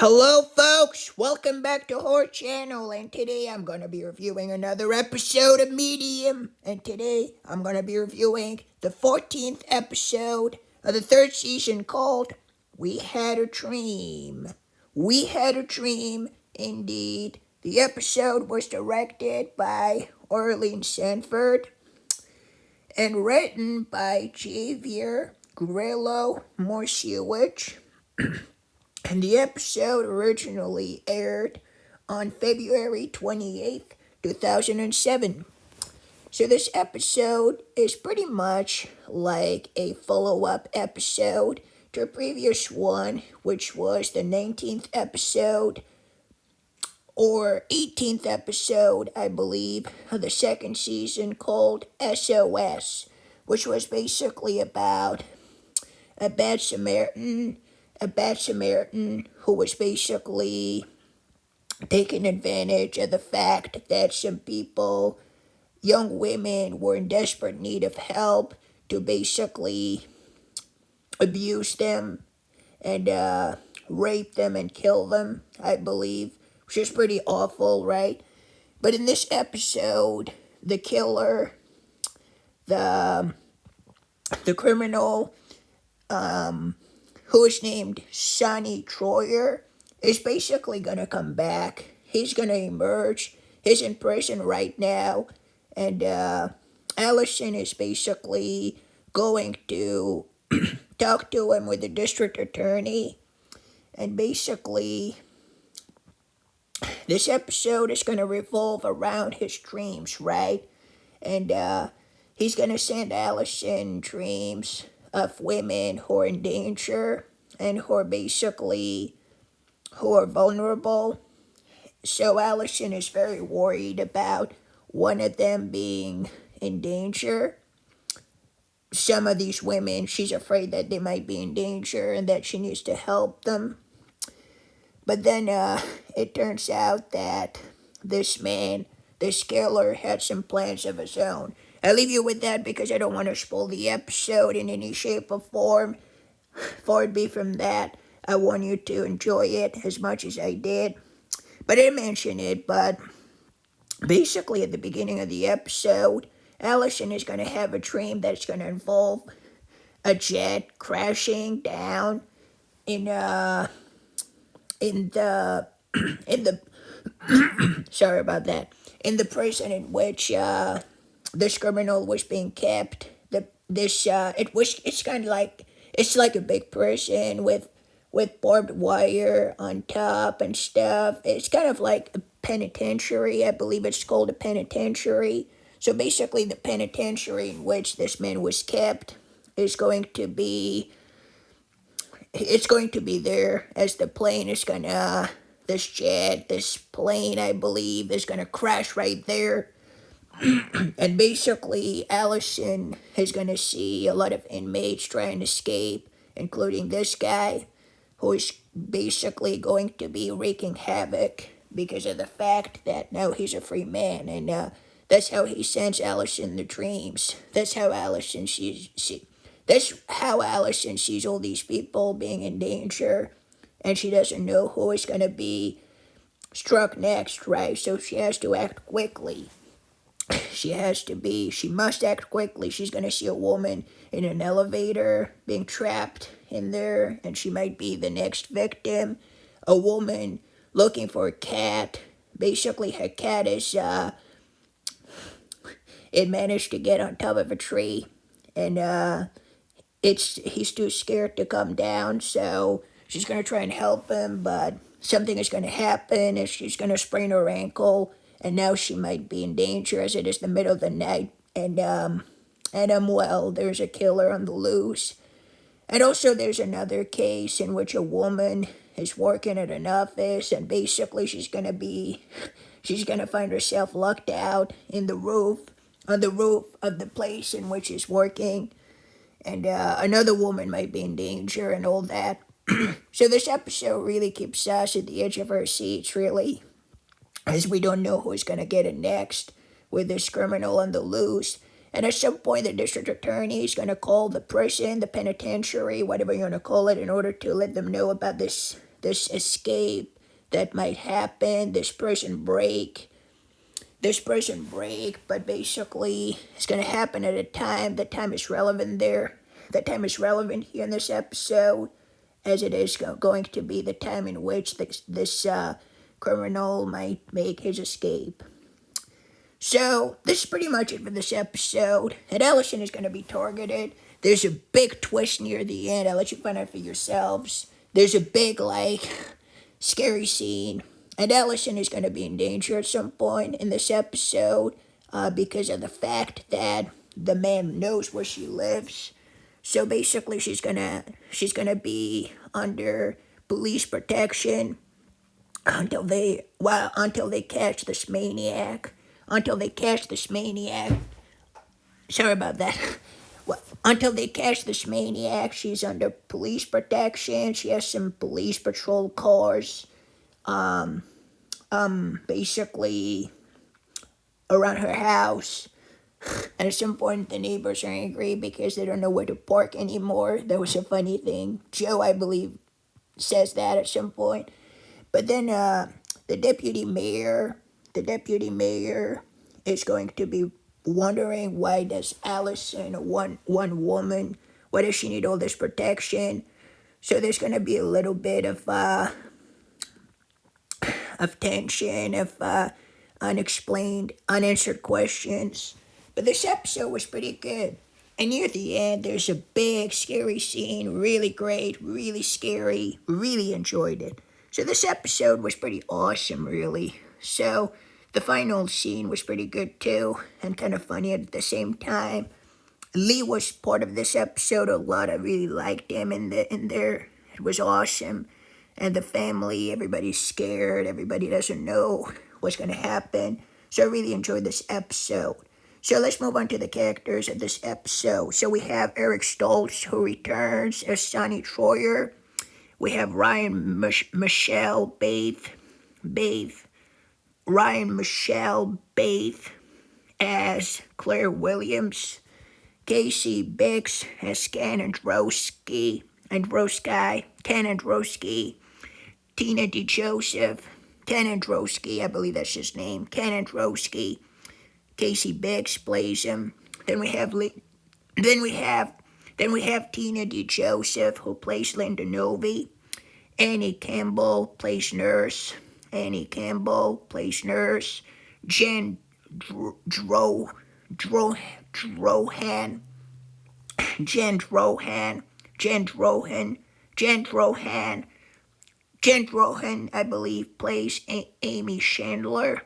Hello, folks. Welcome back to Horror Channel, and today I'm gonna be reviewing another episode of Medium. And today I'm gonna be reviewing the 14th episode of the third season called "We Had a Dream." We had a dream, indeed. The episode was directed by Orlene Sanford and written by Javier Grillo Morsiewicz. And the episode originally aired on February 28th, 2007. So this episode is pretty much like a follow-up episode to a previous one, which was the 19th episode or 18th episode, I believe, of the second season called SOS, which was basically about a bad Samaritan who was basically taking advantage of the fact that some people, young women, were in desperate need of help to basically abuse them and rape them and kill them, I believe, which is pretty awful, right? But in this episode, the killer, the criminal, who is named Sonny Troyer, is basically going to come back. He's going to emerge. He's in prison right now. And Allison is basically going to talk to him with the district attorney. And basically, this episode is going to revolve around his dreams, right? And he's going to send Allison dreams of women who are in danger and who are vulnerable. So Allison is very worried about one of them being in danger. Some of these women, she's afraid that they might be in danger and that she needs to help them. But then it turns out that this killer, had some plans of his own. I'll leave you with that because I don't want to spoil the episode in any shape or form. Far be from that. I want you to enjoy it as much as I did. But I didn't mention it, but basically at the beginning of the episode, Allison is going to have a dream that's going to involve a jet crashing down in the sorry about that, in the prison in which this criminal was being kept. It's kind of like, it's like a big prison with barbed wire on top and stuff. It's kind of like a penitentiary. I believe it's called a penitentiary. So basically the penitentiary in which this man was kept is going to be, it's going to be there as the plane is gonna, this plane, I believe, is gonna crash right there. And basically, Allison is gonna see a lot of inmates trying to escape, including this guy, who is basically going to be wreaking havoc because of the fact that now he's a free man, and that's how he sends Allison the dreams. That's how Allison sees all these people being in danger, and she doesn't know who is going to be struck next, right? So she has to act quickly. She must act quickly. She's going to see a woman in an elevator being trapped in there, and she might be the next victim. A woman looking for a cat. Basically, her cat it managed to get on top of a tree, and he's too scared to come down, so she's going to try and help him, but something is going to happen, and she's going to sprain her ankle, and now she might be in danger as it is the middle of the night, and well, there's a killer on the loose. And also there's another case in which a woman is working at an office, and basically she's going to find herself locked out on the roof of the place in which she's working. And another woman might be in danger and all that. So this episode really keeps us at the edge of our seats, really, as we don't know who's going to get it next with this criminal on the loose. And at some point, the district attorney is going to call the prison, the penitentiary, whatever you want to call it, in order to let them know about this this escape that might happen, this prison break, but basically it's going to happen at a time. The time is relevant there. The time is relevant here in this episode, as it is going to be the time in which this criminal might make his escape. So, this is pretty much it for this episode. And Allison is going to be targeted. There's a big twist near the end. I'll let you find out for yourselves. There's a big, scary scene. And Allison is going to be in danger at some point in this episode because of the fact that the man knows where she lives. So basically, she's gonna be under police protection until they catch this maniac. Sorry about that. Well, until they catch this maniac, she's under police protection. She has some police patrol cars, basically around her house. And at some point, the neighbors are angry because they don't know where to park anymore. That was a funny thing. Joe, I believe, says that at some point. But then the deputy mayor is going to be wondering, why does Allison, one woman, why does she need all this protection? So there's going to be a little bit of tension, of unexplained, unanswered questions. But this episode was pretty good. And near the end, there's a big, scary scene. Really great, really scary. Really enjoyed it. So this episode was pretty awesome, really. So the final scene was pretty good, too. And kind of funny at the same time. Lee was part of this episode a lot. I really liked him in there. It was awesome. And the family, everybody's scared. Everybody doesn't know what's going to happen. So I really enjoyed this episode. So let's move on to the characters of this episode. So we have Eric Stoltz, who returns as Sonny Troyer. We have Ryan Michelle Baith as Claire Williams. Casey Biggs as Ken Androsky. Tina DeJoseph. Ken Androsky, I believe that's his name. Ken Androsky. Casey Biggs plays him. Then we have Tina DeJoseph, who plays Linda Novi. Annie Campbell plays nurse. Jen Drohan, I believe, plays Amy Chandler.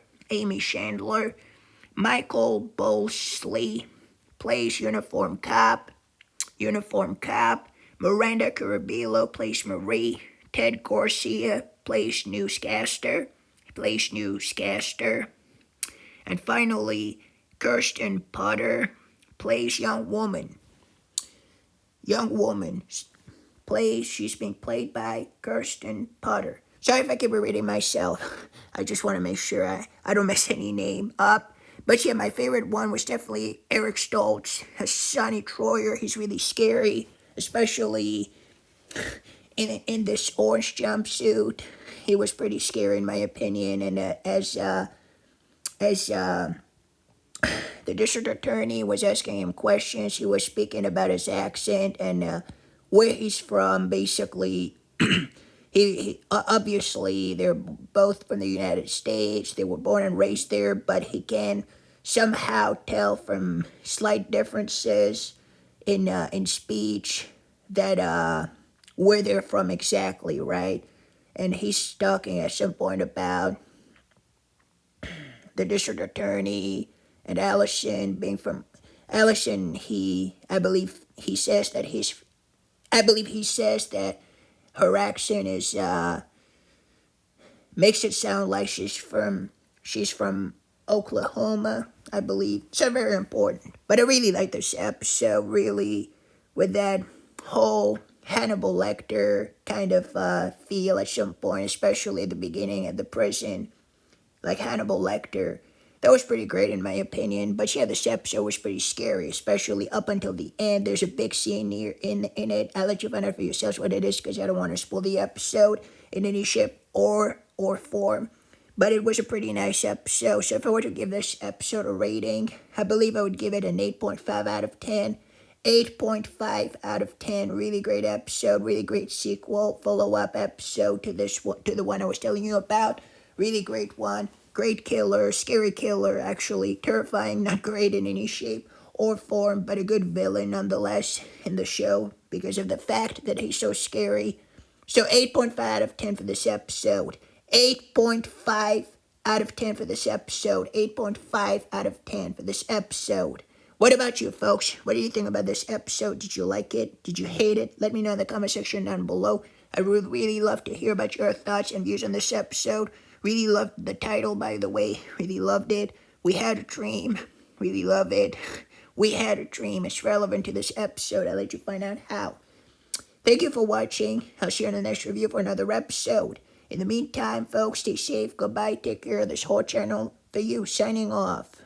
Michael Bolsley plays Uniform Cop. Miranda Carabillo plays Marie. Ted Garcia plays Newscaster. And finally, Kirsten Potter plays Young Woman. She's being played by Kirsten Potter. Sorry if I keep repeating myself. I just want to make sure I don't mess any name up. But yeah, my favorite one was definitely Eric Stoltz as Sonny Troyer. He's really scary, especially in this orange jumpsuit. He was pretty scary in my opinion. And as the district attorney was asking him questions, he was speaking about his accent and where he's from. Basically, he obviously they're both from the United States. They were born and raised there, but he can somehow tell from slight differences in speech that where they're from exactly, right? And he's talking at some point about the district attorney and Allison being from Allison. I believe he says that her accent is makes it sound like she's from Oklahoma, I believe. So very important. But I really like this episode, really, with that whole Hannibal Lecter kind of feel at some point, especially at the beginning of the prison, like Hannibal Lecter. That was pretty great in my opinion. But yeah, this episode was pretty scary, especially up until the end. There's a big scene here in it. I'll let you find out for yourselves what it is because I don't want to spoil the episode in any shape or form. But it was a pretty nice episode. So if I were to give this episode a rating, I believe I would give it an 8.5 out of 10. 8.5 out of 10. Really great episode. Really great sequel. Follow-up episode to the one I was telling you about. Really great one. Great killer. Scary killer, actually. Terrifying. Not great in any shape or form, but a good villain nonetheless in the show because of the fact that he's so scary. So 8.5 out of 10 for this episode. 8.5 out of 10 for this episode. 8.5 out of 10 for this episode. What about you, folks? What do you think about this episode? Did you like it? Did you hate it? Let me know in the comment section down below. I would really love to hear about your thoughts and views on this episode. Really loved the title, by the way. Really loved it. We had a dream. Really love it. We had a dream. It's relevant to this episode. I'll let you find out how. Thank you for watching. I'll see you in the next review for another episode. In the meantime, folks, stay safe. Goodbye. Take care of this whole channel. For you, signing off.